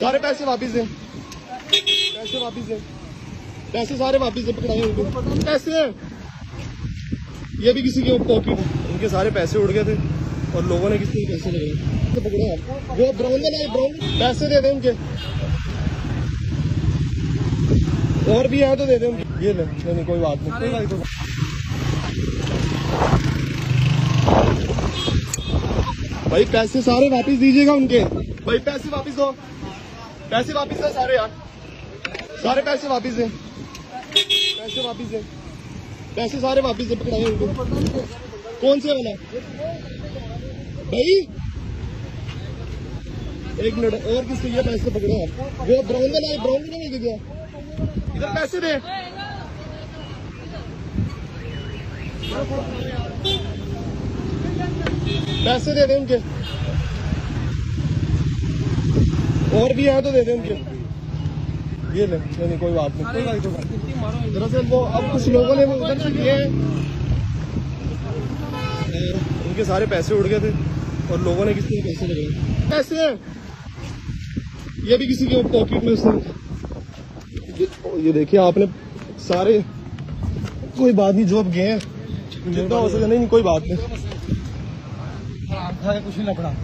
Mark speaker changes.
Speaker 1: सारे पैसे वापस दें, पैसे वापस दें, पैसे सारे वापस दे, पकड़ाए उनको पैसे। ये भी किसी के पॉकेट, उनके सारे पैसे उड़ गए थे और लोगों ने किसी के पैसे लगाए तो पकड़ा। वो ब्राउन वाला ब्राउन पैसे दे दें उनके, और भी यहाँ तो दे दें उनके। ये नहीं कोई बात नहीं, कोई बात नहीं। भाई पैसे सारे वापस दीजिएगा उनके, भाई पैसे वापस दो, पैसे वापस दो सारे यार, सारे पैसे वापस दें, पैसे वापस दें, पैसे सारे वापस दे, पकड़ाए उनको। कौन से वाला भाई, एक मिनट और किसको ये पैसे पकड़ा? वो ब्राउन वाला, ब्राउन नहीं लेके गया, इधर पैसे दे, पैसे दे दे उनके, और भी यहाँ तो दे दे उनके। ये नहीं कोई बात नहीं, कोई बात नहीं। दरअसल वो अब कुछ लोगों ने वो उधर से किए हैं, उनके सारे पैसे उड़ गए थे और लोगों ने किसी के पैसे लगाए। पैसे ये भी किसी के पॉकेट में उसने, ये देखिए आपने सारे, कोई बात नहीं, जो अब गए हैं जितना हो सके। नहीं कोई बात नहीं, कुछ नहीं लपड़ा।